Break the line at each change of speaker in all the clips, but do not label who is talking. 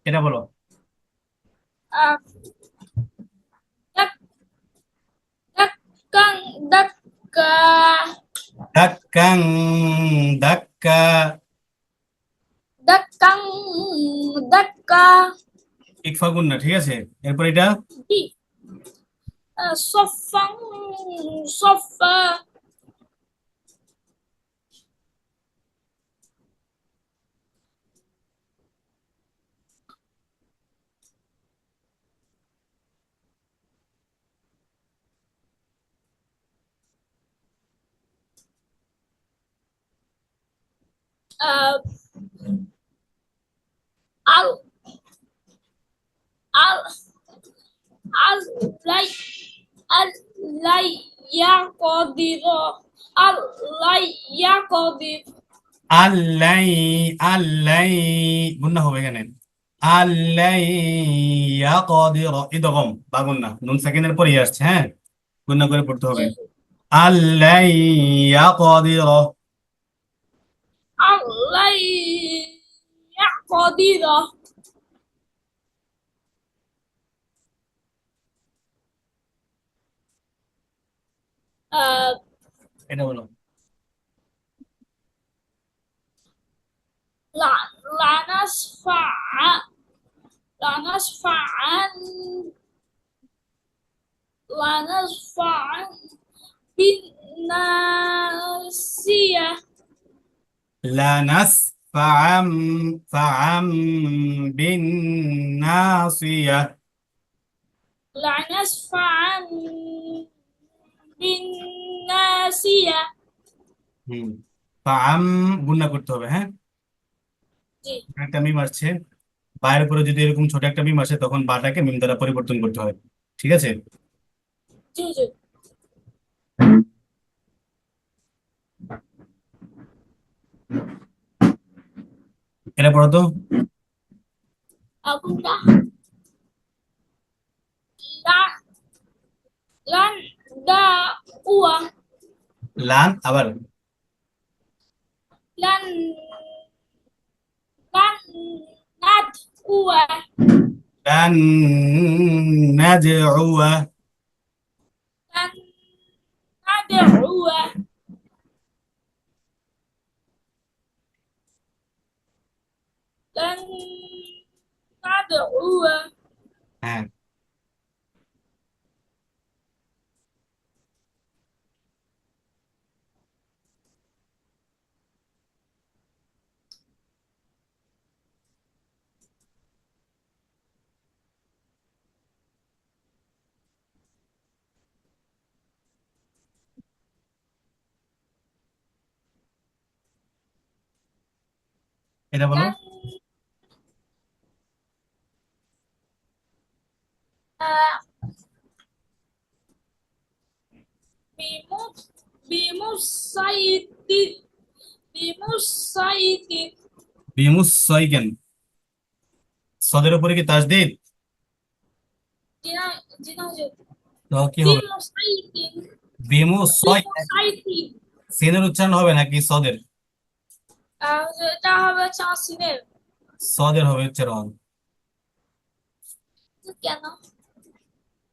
এটা বলো।
আহ, dak dakang dakka
দাক্কাং, দাক্কা।
dakang dakka
ইকফা গুন্না, ঠিক আছে। এরপর এটা
di soffang soffa uh, al al al lay al lay yaqdiro al lay yaqdir
আল্লাই, আল্লাই গুন্না হবে এখানে। আল্লাই ইয়াকদির, ইদগম বা গুন্না, নুন সাকিনের পর ইয়ে আসছে, হ্যাঁ, গুন্না করে পড়তে হবে। আল্লাই ইয়াকদির।
al lay yaqdiro uh,
এটা বলো।
la lanasfa'an lanasfa'an bin nasiyah
লানাস ফাআম, ফাআম বিন নাসিয়া।
lanasfa'an bin nasiyah
হুম, ফাআম গুন্না করতে হবে, হ্যাঁ।
জি
একটা মিম আসছে, বায়ের উপরে যদি এরকম ছোট একটা মিম আসে তখন বাটাকে মিম দ্বারা পরিবর্তন করতে হয়, ঠিক আছে।
জি জি
এটা পড়ো তো।
Agunda lan lan da uah
লান আবার,
lan lan nad uah
লান নাদউয়া।
lan nad uah lan nad uah
হ্যাঁ, এটা বলো।
lan uh, bimus bimus saidid bimus saidid
বিমুস সয়কেন, সদের উপরে কি তাসদিদ?
jina jina
তো কি হবে?
bimus saidid
বিমুস সয়,
bimus saidid
সিনের উচ্চারণ হবে নাকি সদের?
এটা হবে চাষিনের
সদের হবে উচ্চারণ।
কেন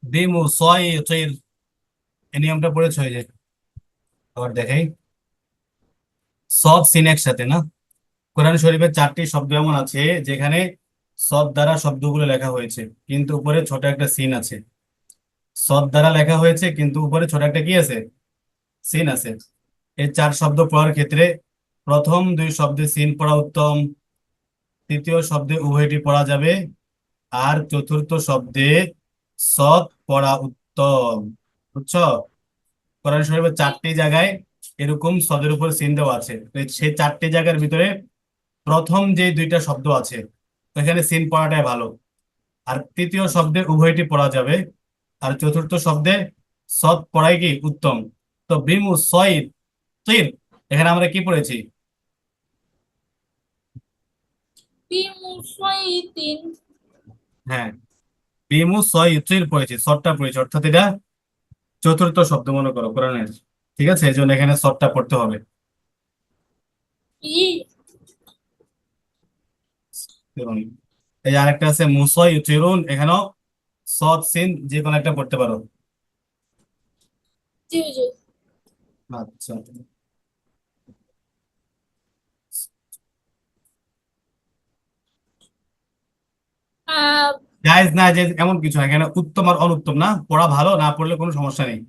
বিমু সয় তৈর, এই নিয়মটা পড়েছ হয়ে যায়। আবার দেখাই, সদ সিন একসাথে না। কোরআন শরীফের 4টি শব্দ এমন আছে যেখানে সদ দ্বারা শব্দগুলো লেখা হয়েছে কিন্তু উপরে ছোট একটা সিন আছে। সদ দ্বারা লেখা হয়েছে কিন্তু উপরে ছোট একটা কি আছে, সিন আছে। এই 4 শব্দ পড়ার ক্ষেত্রে প্রথম 2 শব্দে সিন পড়া উত্তম, তৃতীয় শব্দে উভয়টি পড়া যাবে, আর চতুর্থ শব্দে সদ পড়া উত্তম, বুঝছো। কোরআন শরীফের 4টি জায়গায় এরকম সদের উপর সিন দেওয়া আছে, তো সেই 4টি জায়গার ভিতরে প্রথম যে 2টা শব্দ আছে ওখানে সিন পড়াটাই ভালো, আর তৃতীয় শব্দে উভয়টি পড়া যাবে, আর চতুর্থ শব্দে সদ পড়াই কি উত্তম। তো বিমু সয়িদ তীর, এখানে আমরা কি পড়েছি?
bimus saidin
হ্যাঁ, বিমু সয়িদ তীর পড়েছি, সদটা পড়েছি, অর্থাৎ এটা চতুর্থ শব্দ মনে করো কোরআনের, ঠিক আছে, এই জন্য এখানে সদটা পড়তে হবে।
i
এবং এই যে আরেকটা আছে মুসয় চিরুন, এখানেও সদ সিন যে কোনো একটা পড়তে পারো।
জি হুজুর।
আচ্ছা,
আহ
জায়েজ না জায়েজ এমন কিছু না, এখানে উত্তম আর অনুত্তম না, পড়া ভালো না পড়লে কোনো সমস্যা নেই।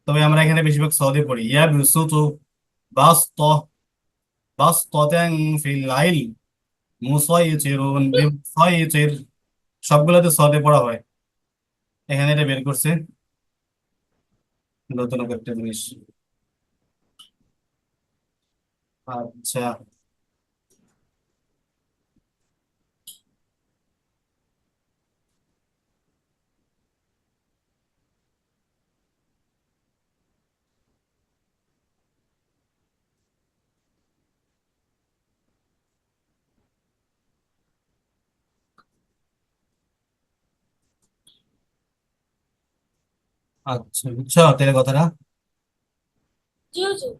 তবে আমরা এখানে বেশিরভাগ সদে পড়ি। ইয়া বিসুতু বাসত বাসতাতান ফিল আইল মুসাইতিরুন বিসাইতির, সবগুলোতে সদে পড়া হয়। এখানে এটা বের করছে নতুন একটা জিনিস। আচ্ছা, আচ্ছা বুঝছো তাহলে কথাটা।
জি হুজুর।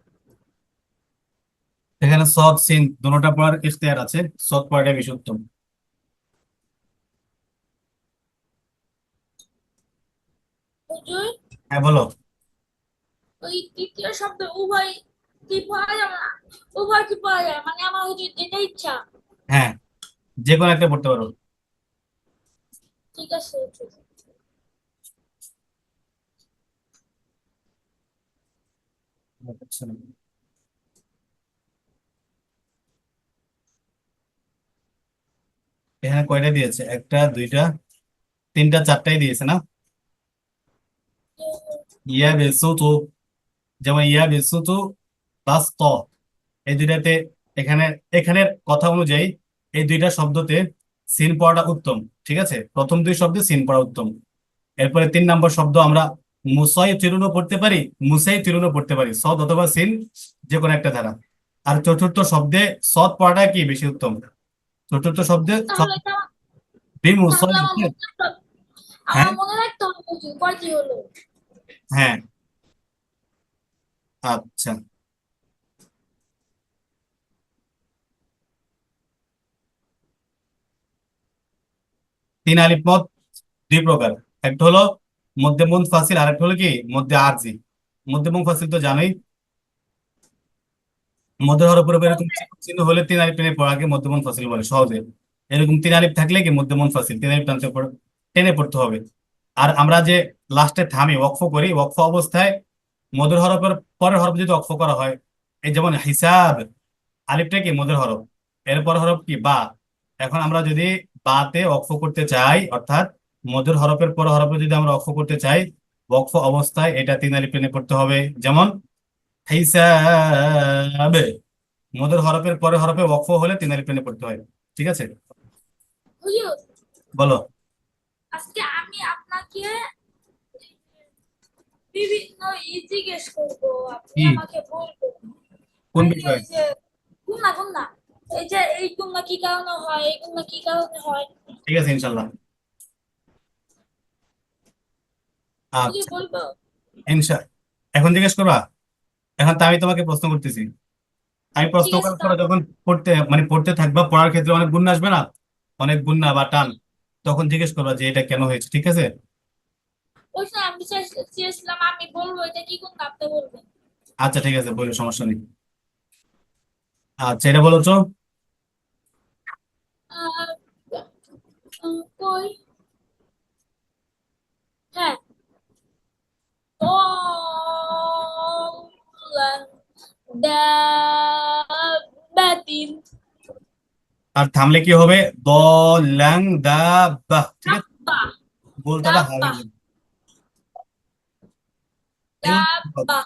এখানে সদ সিন দুটোটা পড়ার ইখতিয়ার আছে, সদ পড়াটা বেশি উত্তম।
হুজুর,
হ্যাঁ বলো।
ওই তৃতীয় শব্দ উভয় কি পাওয়া যাবে না? উভয় কি পাওয়া যায়, মানে আমার হুজুর যেটা ইচ্ছা।
হ্যাঁ, যে কোনো একটা পড়তে পারো।
ঠিক আছে হুজুর।
আচ্ছা, এখানে কয়টা দিয়েছে? একটা, দুইটা, তিনটা, চারটাই দিয়েছে না?
জি হুজুর।
ইয়া বেসুতু, যেমন ইয়া বেসুতু প্লাস ত, এই দুইটাতে এখানে এখানের কথা অনুযায়ী এই দুইটা শব্দতে সিন পড়াটা উত্তম। ঠিক আছে, প্রথম দুই শব্দে সিন পড়া উত্তম। এরপরে 3 নম্বর শব্দ আমরা মুসাই তিরুনও পড়তে পারি, মুসাই তিরুনও পড়তে পারি, সদ অথবা সিন যে কোনো একটা ধারা। আর চতুর্থ শব্দে সদ পড়াটা কি বেশি উত্তম। চতুর্থ শব্দে
তাহলে এটা তাহলে
বিমুসাই।
আমার মনে রাখতে হবে,
হ্যাঁ,
আমার মনে রাখতে হবে হুজুর কয়টি হলো।
হ্যাঁ, আচ্ছা। 3 আলিফ মত দুই প্রকার, একটা হলো মধ্যে মুনফাসিল আর একটা হলো কি মধ্যে আরজি। মধ্যে মুনফাসিল তো জানোই, মধ্যে হরফের উপর এরকম চিহ্ন চিহ্ন হলে 3 আলিফ টেনে পড়াকে মধ্যে মুনফাসিল বলে সহজে। এরকম 3 আলিফ থাকলে কি মধ্যে মুনফাসিল, 3 আলিফ টেনে পড়তে হবে। আর আমরা যে লাস্টে থামি ওয়াকফ করি, ওয়াকফ অবস্থায় মধুর হরফের পরের হরফ যদি ওয়াকফ করা হয়, এই যেমন হিসাব, আলিফটা কি মধুর হরফ, এরপর হরফ কি বা। এখন আমরা যদি বাতে ওয়াকফ করতে চাই, অর্থাৎ মধুর হরফের পর হরফে যদি আমরা ওয়াকফ করতে চাই, ওয়াকফ অবস্থায় এটা 3 আলিফ টেনে পড়তে হবে। যেমন হিসাব, মধুর হরফের পরে হরফে ওয়াকফ হলে 3 আলিফ টেনে পড়তে হয়। ঠিক আছে,
হুজুর,
বলো।
আজকে আমি আপনাকে বিভিন্ন জিজ্ঞেস করবো, আপনি
কি?
আমাকে বলবেন।
কোন
এই যে
বিষয়?
গুন্না গুন্না, এই যে এই গুন্না কি কারণে হয়, এই গুন্না কি কারণে হয়।
ঠিক আছে, ইনশাল্লাহ।
বুঝে
আচ্ছা,
বলবো।
ইনশা এখন জিজ্ঞেস করবা? এখন তো আমি তোমাকে প্রশ্ন করতেছি, আমি প্রশ্ন
ঠিক আছে
করার
তা।
পরে যখন পড়তে মানে পড়তে থাকবা, পড়ার ক্ষেত্রে অনেক গুণ আসবে না, অনেক গুণা বা টান, তখন জিজ্ঞেস করবা যে এটা কেন হয়েছে। ঠিক আছে,
ওই সময় আমি চেয়েছিলাম আমি বলবো এটা কি গুন্না, আপনি বলবেন।
আচ্ছা ঠিক আছে, বলো, সমস্যা নেই। আচ্ছা, এটা বলো তো।
আহ, কই, হ্যাঁ, কলান দাবাতিন।
আর থামলে কি হবে? দলাং দা বাহ, ঠিক আছে,
দাব্বা,
বলতেটা হবে
দাব্বা,
না। এই
দাব্বা।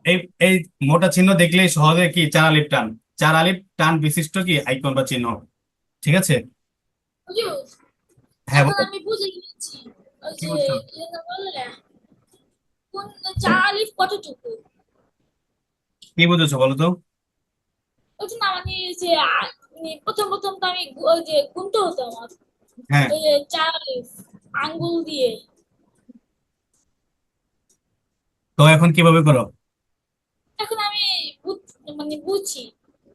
এই এই মোটা চিহ্ন দেখলেই সহজে কি 4 আলিফ টান, 4 আলিফ টান বিশিষ্ট কি আইকন বা চিহ্ন। ঠিক আছে,
হুজুর,
হ্যাঁ
এখন
বলো।
আমি বুঝে গেছি। ওই
কি
যে
বলছো?
কি যেন বললে, কোন চা আলিফ কতটুকু।
কি বুঝেছো বলো তো?
ওই না মানে এই যে প্রথম প্রথম তো আমি ওই যে গুনতে হতো আমার,
হ্যাঁ,
ওই যে চা আলিফ আঙ্গুল দিয়ে।
তো এখন কিভাবে করো?
এখন আমি মানে বুঝছি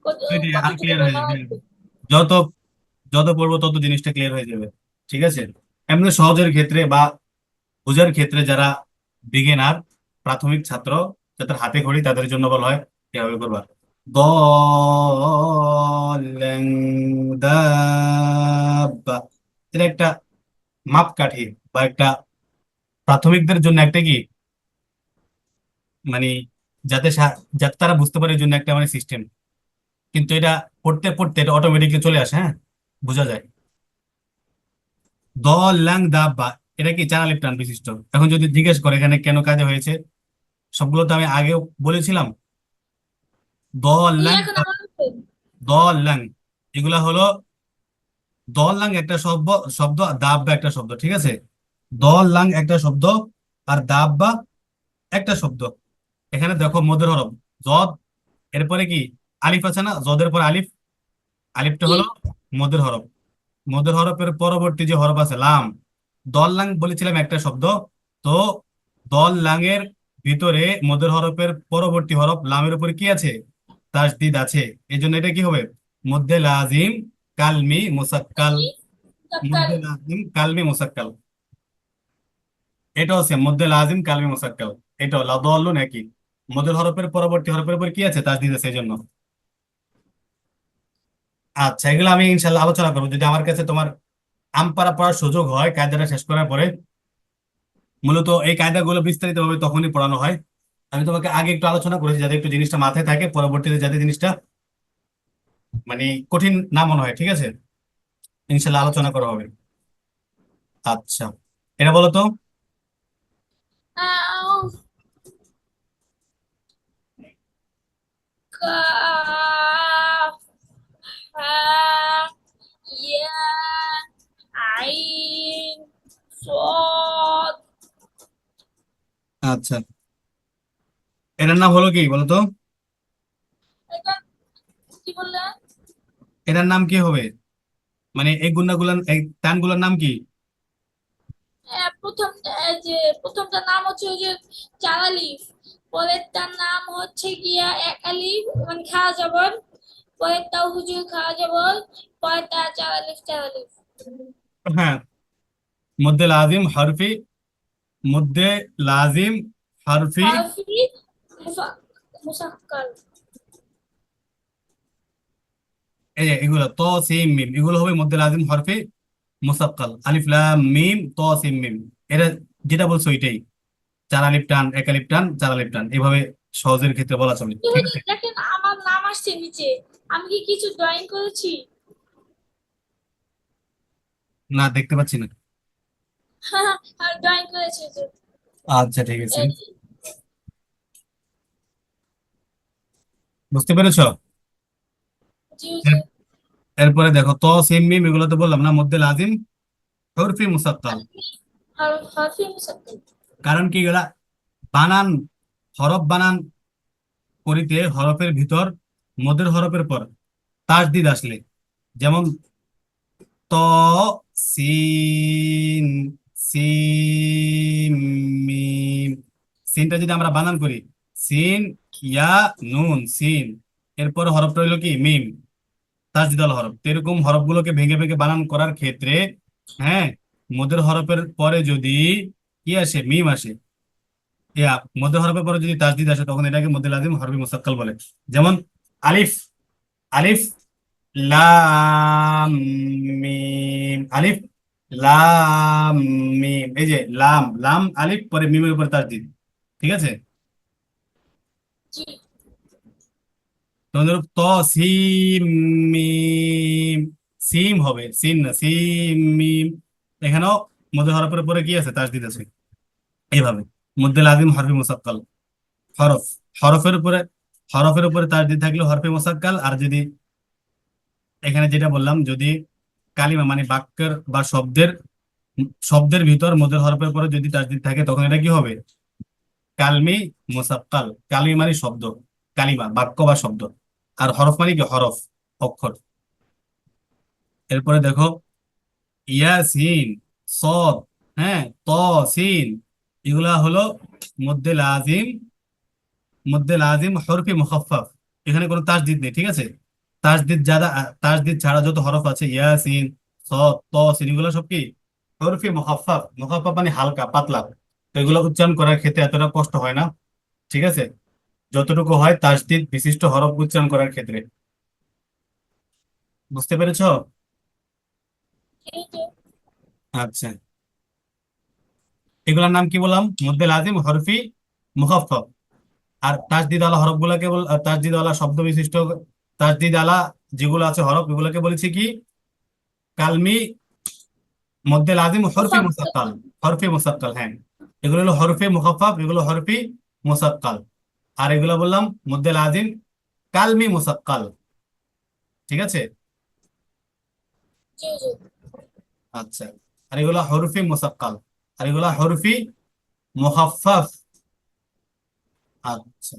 কত
ওই যে আর
কতটুকু
ক্লিয়ার হয়ে
ব্যবহার
যাবে।
হবে।
যত যত পড়বো তত জিনিসটা ক্লিয়ার হয়ে যাবে। ঠিক আছে, এমনি সহজের ক্ষেত্রে বা বোঝার ক্ষেত্রে যারা বিগিনার, প্রাথমিক ছাত্র, যাদের হাতে খড়ি, তাদের জন্য বলা হয় কিভাবে করবা। দলেং দাব্বা, এটা একটা মাপকাঠি বা একটা প্রাথমিকদের জন্য একটা কি মানে যাতে যাতে তারা বুঝতে পারে এই জন্য একটা মানে সিস্টেম। কিন্তু এটা পড়তে পড়তে এটা অটোমেটিকলি চলে আসে, হ্যাঁ, বোঝা যায়। দলাং দাব্বা, এটা কি চার আলিফ টান বিশিষ্ট। এখন যদি জিজ্ঞেস করে এখানে কেন কাজে হয়েছে, সবগুলো তো আমি আগেও বলেছিলাম।
এই
দলাং
এখন আমার
দলাং, এগুলা হলো দলাং একটা শব্দ, শব্দ আর দাব্বা একটা শব্দ, ঠিক আছে। দলাং একটা শব্দ আর দাব্বা একটা শব্দ। এখানে দেখো মদের হরফ জদ, এরপরে কি আলিফ আছে না, জদের পর আলিফ, আলিফটা
কি
হলো মদের হরফ। মদের হরফের পরবর্তী যে হরফ আছে লাম, দল লাং বলেছিলাম একটা শব্দ। তো দল লাঙের ভিতরে মদের হরফের পরবর্তী হরফ লামের উপরে কি আছে, তাসদিদ আছে। এই জন্য এটা কি হবে, মধ্যে লাজিম কালমি মুসাক্কাল।
সকাল
মধ্যে লাজিম কালমি মুসাক্কাল, এটা হচ্ছে মধ্যে লাজিম কালমি মুসাক্কাল। এটা লাদল্লু নাকি মদের হরফের পরবর্তী হরফের উপর কি আছে, তাসদিদ আছে, এই জন্য। আচ্ছা, এগুলো আমি ইনশাল্লাহ আলোচনা করবো যদি আমার কাছে তোমার আমপারা পড়ার সুযোগ হয় কায়দাটা শেষ করার পরে। মূলত এই কায়দাগুলো বিস্তারিত ভাবে তখনই পড়ানো হয়। আমি তোমাকে আগে একটু আলোচনা করেছি যাতে একটু জিনিসটা মাথায় থাকে, পরবর্তীতে যাতে জিনিসটা মানে কঠিন না মনে হয়। ঠিক আছে, ইনশাল্লাহ আলোচনা করা হবে। আচ্ছা, এটা বলো তো।
আহ, কাফ হা ইয়া আইন সদ।
আচ্ছা, এটার নাম হলো কি বলো তো,
এটা কি বললে?
এটার নাম কি হবে, মানে এই গুণাগুলার এই টানগুলোর নাম কি?
প্রথম যে প্রথমটার নাম হচ্ছে ওই যে চার আলিফ, পরেরটার নাম হচ্ছে গিয়া এক আলিফ মানে খাওয়া যাবর, পরেরটা হুজুর খাওয়া যাবর, পরেরটা চার আলিফ চার আলিফ।
হ্যাঁ, মধ্যে লাজিম হরফি, মধ্যে লাজিম হরফি,
হারফি মুসাক্কাল।
এই যে এগুলো ত সিম মিম, এগুলো হবে মধ্যে লাজিম হরফি মুসাক্কাল, আলিফ লাম মিম ত সিম মিম। এটা যেটা বলছো এটাই, চার আলিফ টান, এক আলিফ টান, চার আলিফ টান, এভাবে সহজের ক্ষেত্রে বলা চলে,
কি
ঠিক
হুজুর
আছে।
দেখেন আমার নাম আসছে নিচে, আমি কি কিছু ড্রয়িং করেছি?
না, দেখতে পাচ্ছি না।
হ্যাঁ, আর ড্রয়িং করেছি হুজুর।
আচ্ছা, ঠিক আছে,
এই
বুঝতে পেরেছো।
জি
এর-
হুজুর।
এরপরে দেখো ত সিম মিম, এগুলো তো বললাম না মধ্যে লাজিম হরফি মুসাক্কাল।
হারফি মুসাক্কাল।
কারণ কি এগুলা বানান, হরফ বানান করিতে হরফের ভিতর মধ্যের হরফের পর তাসদিদ আসলে, যেমন ত সিন, সিন মিম। সিনটা যদি আমরা বানান করি সিন ইয়া নুন সিন, এরপর হরফটা হইলো কি মিম, তাসদিদাল হরফ। তো এরকম হরফগুলোকে ভেঙে ভেঙে বানান করার ক্ষেত্রে, হ্যাঁ, মধ্যের হরফের পরে যদি কি আসে, মিম আসে, ইয়া মধ্যের হরফের পরে যদি তাসদিদ আসে তখন এটাকে মধ্যে লাজিম হরফি মুসাক্কাল বলে। যেমন আলিফ, আলিফ লাম মিম, আলিফ লাম মিম, এই যে লাম লাম আলিফ পরে মিমের উপর তাসদিদ, ঠিক আছে।
জি
তোমাদের ত সিম মিম, সিম হবে সিন না, সিম মিম। এখানেও মধ্যে হরফের পরে কি আছে, তাসদিদ আছে। এইভাবে মধ্যে লাজিম হরফি মুসাক্কাল, হরফ, হরফের উপরে, হরফের উপরে তাসদিদ থাকলে হরফে মুসাক্কাল। আর যদি এখানে যেটা বললাম, যদি কালিমা মানে বাক্যের বা শব্দের, শব্দের ভিতর মধ্যে হরফের পরে যদি তাসদিদ থাকে তখন এটা কি হবে, কালমি মুসাক্কাল। কালমি মানে শব্দ, কালিমা বাক্য বা শব্দ, আর হরফ মানে কি হরফ, অক্ষর। এরপরে দেখো ইয়াসিন, সদ, হ্যাঁ, ত সিন, এগুলা হলো মধ্যে লাজিম, মধ্যে লাজিম হরফে মুখাফফাফ। এখানে কোনো তাসদিদ নেই, ঠিক আছে। তাসদিদ ছাড়া যত হরফ আছে, ইয়াসিন, সদ, ত, সিন, এগুলো সব কি হরফে মুখাফফাফ। মুখাফফাফ মানে হালকা পাতলা। তো এগুলো উচ্চারণ করার ক্ষেত্রে এতটা কষ্ট হয় না, ঠিক আছে, যতটুকু হয় তাসদিদ বিশিষ্ট হরফ উচ্চারণ করার ক্ষেত্রে। বুঝতে পেরেছো?
জি জি
আচ্ছা, এগুলোর নাম কি বললাম? মধ্যে লাজিম, হরফি, মুখাফফাফ। আর তাসদিদ আলা হরফ গুলাকে তাসদিদ আলা শব্দ বিশিষ্ট, তাসদিদ আলা যেগুলো আছে হরফ, এগুলোকে বলেছি কি কালমি, মধ্যে লাজিম, হরফি
মুসাফফর
মুসাক্কাল। হরফি মুসাক্কাল, হ্যাঁ, এগুলো হলো হরফে মুখাফফাফ, এগুলো হরফি মুসাক্কাল। আর এগুলো বললাম মধ্যে লাজিম, কালমি মুসাক্কাল, ঠিক আছে।
জি জি
আচ্ছা, আর এগুলো হরফি মুসাক্কাল, আর এগুলো হরফি মুখাফফাফ। আচ্ছা,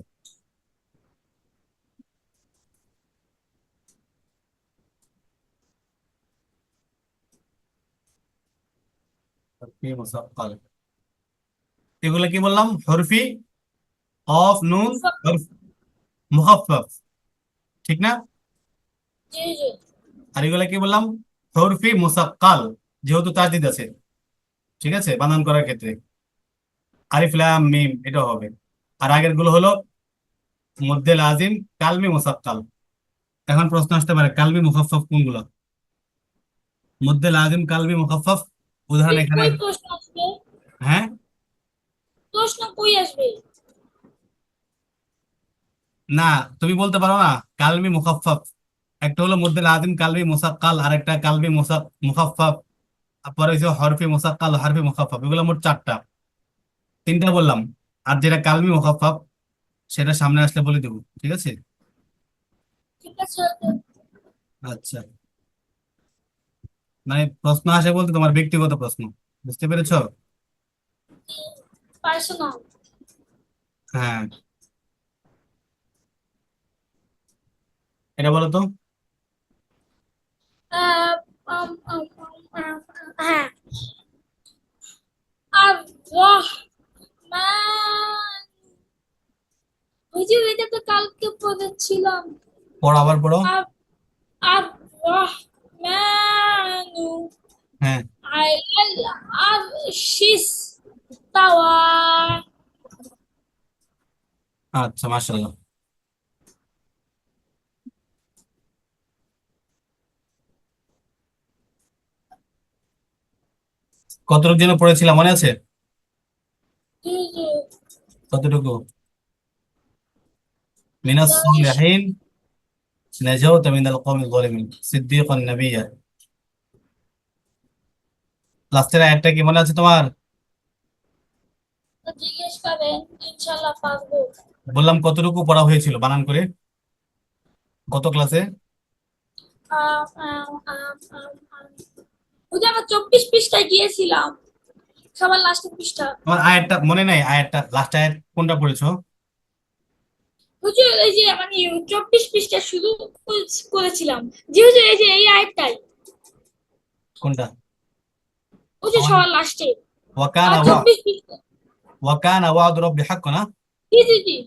হরফি মুসাক্কাল, এগুলো কি বললাম? হরফি, অফ, নুন,
মুসাফফর
হরফ মুখাফফাফ, ঠিক না?
জি জি
আর এগুলা কি বললাম? হরফি মুসাক্কাল, যেহেতু তাসদিদ আছে, ঠিক আছে, বানান করার ক্ষেত্রে আলিফ লাম মিম এটা হবে। আর আগের গুলো হলো মধ্যে লাজিম, কালমি মুসাক্কাল। এখন প্রশ্ন আসতে পারে কালমি মুখাফফাফ কোনগুলো? মধ্যে লাজিম, কালমি মুখাফফাফ, উদাহরণ
কই
এখানে।
কই প্রশ্ন আসবে?
হ্যাঁ,
প্রশ্ন কই আসবে?
না, তুমি বলতে পারো না কালমি মুখাফফাফ। একটা হলো মধ্যে লাজিম কালমি মুসাক্কাল, আর একটা কালমি মুখাফফাফ, পরে হচ্ছে হরফি মুসাক্কাল, হরফি মুখাফফাফ, এগুলো মোট চারটা। তিনটা বললাম, আর যেটা কালমি মুখাফফাফ সেটা সামনে আসলে বলে দেবো, ঠিক আছে।
ঠিক আছে
আচ্ছা, মানে প্রশ্ন আসে বলতে তোমার ব্যক্তিগত প্রশ্ন, বুঝতে পেরেছো?
পার্সোনাল
হ্যাঁ, এটা বলো তো।
হ্যাঁ আর রহমান হুজুর এটা তো কালকে পড়েছিলাম
পড়ো, আবার পড়ো।
আর আর রহমানু
হ্যাঁ,
আলাল আরশিস তাওয়া
আচ্ছা, মাশাআল্লাহ। কতটুকু যেন পড়েছিলাম মনে আছে?
জি জি
কতটুকু? মিনাস
দশ
সালিহিন, নাজাউতা মিনাল কওমিজ যালিমিন, সিদ্দীকান নাবিয়্যা। লাস্টের আয়াতটা কি মনে আছে তোমার?
জিজ্ঞেস করেন ইনশাল্লাহ পারবো
বললাম কতটুকু পড়া হয়েছিল বানান করে, কত ক্লাসে?
আম, আম, আম, আম, আম। ওই যে আমরা 24 পৃষ্ঠায় গিয়েছিলাম সবার লাস্টের পৃষ্ঠা
আমার আয়াতটা মনে নাই, আয়াতটা লাস্ট আয়াত কোনটা পড়েছো?
হুজুর এই যে মানে 24 পৃষ্ঠা শুরু করেছিলাম জি হুজুর এই যে এই আয়াতটাই
কোনটা?
ওই যে
আমার
সবার লাস্টে
ওয়াকানা
24 পৃষ্ঠা
ওয়াকানা ওয়াদু রাব্বি হাক্কান, না?
জি জি জি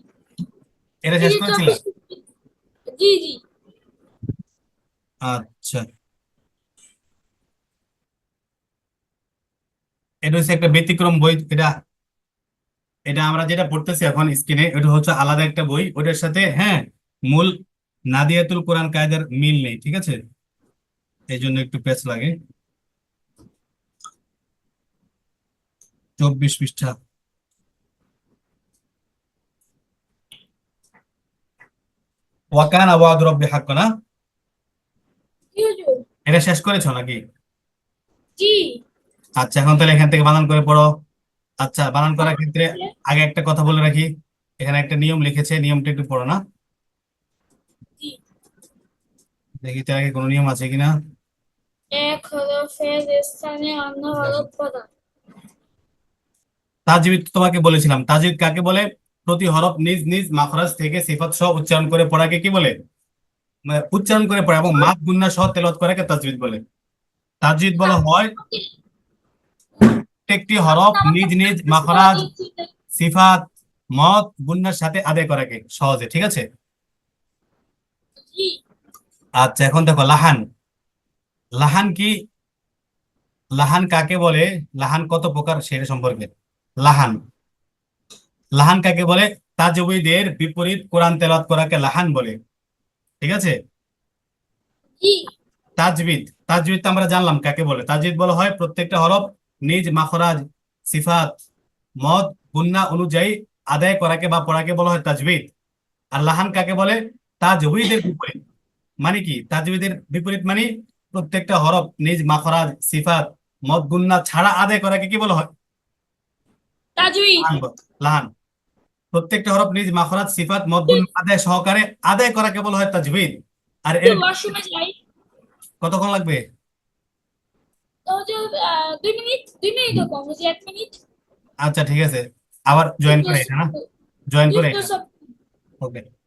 এটা
এই
শেষ
যে
করেছিলা?
24 পৃষ্ঠা জি জি
আচ্ছা, এটা হচ্ছে একটা ব্যতিক্রম বই। এটা এটা আমরা যেটা পড়তেছি এখন স্ক্রিনে, এটা হচ্ছে আলাদা একটা বই, ওটার সাথে, হ্যাঁ, মূল নাদিয়াতুল কোরআন কায়দার মিল নেই, ঠিক আছে, এই জন্য একটু পেচ লাগে। 24 পৃষ্ঠা। ওয়াকানা ওয়াদু রাব্বি হাক্কান, না?
জি হুজুর
এটা শেষ করেছো নাকি?
জি
আচ্ছা, এখন তাহলে এখান থেকে বানান করে পড়ো। আচ্ছা, বানান করার
বানান
ক্ষেত্রে
করে
আগে একটা কথা বলে রাখি, এখানে একটা নিয়ম লিখেছে, নিয়মটা একটু পড়ো না,
জি
দেখি তার আগে কোনো নিয়ম আছে কিনা।
এক হরফের স্থানে অন্য
দেখো,
হরফ প্রদান
তাজবিদ তো তোমাকে বলেছিলাম, তাজবিদ কাকে বলে? প্রতি হরফ নিজ নিজ মাখরাজ থেকে সিফাত সহ উচ্চারণ করে পড়াকে কি বলে? মানে উচ্চারণ করে পড়া এবং মাপ গুন্না সহ তেলাওয়াত করাকে তাজবিদ বলে। তাজবিদ বলা হয় প্রত্যেকটি হরফ
আপনি আমাকে
নিজ নিজ
প্র্যাকটিস করে
মাখরাজ,
দিয়েছিলেন
সিফাত, মত গুন্নার সাথে আদায় করাকে সহজে, ঠিক আছে।
জি
আচ্ছা, এখন দেখো লাহান। লাহান কি? লাহান কাকে বলে? লাহান কত প্রকার সেটা সম্পর্কে। লাহান, লাহান কাকে বলে? তাজউীদের বিপরীত কোরআন তেলাওয়াত করাকে লাহান বলে। ঠিক আছে?
জি।
তাজবিদ, তাজবিদ তো আমরা জানলাম কাকে বলে। তাজবিদ বলা হয় প্রত্যেকটা হরফ নিজ মাখরাজ, সিফাত, মদ, গুন্না অনুযায়ী আদায় করাকে বা পড়াকে বলা হয় তাজবিদ। আর লাহান কাকে বলে? তাজউীদের বিপরীত। মানে কি তাজউীদের বিপরীত? মানে প্রত্যেকটা হরফ নিজ মাখরাজ, সিফাত, মদ, গুন্না ছাড়া আদায় করাকে কি বলা হয়?
তাজউইদ।
লাহান লাহান। প্রত্যেকটা হরফ নিজ মাখরাজ, সিফাত, মদ, গুন্না আদায় সহকারে আদায় করাকে বলা হয় তাজবিদ। আর
একটু
এর
ওয়াশরুমে যাই।
কতক্ষণ লাগবে?
তো যে 2 মিনিট, 2 মিনিট কম, যে 1 মিনিট।
আচ্ছা ঠিক আছে, আবার জয়েন
একটু
করে এটা না, জয়েন করে
একটু
এটা।
সব।
ওকে।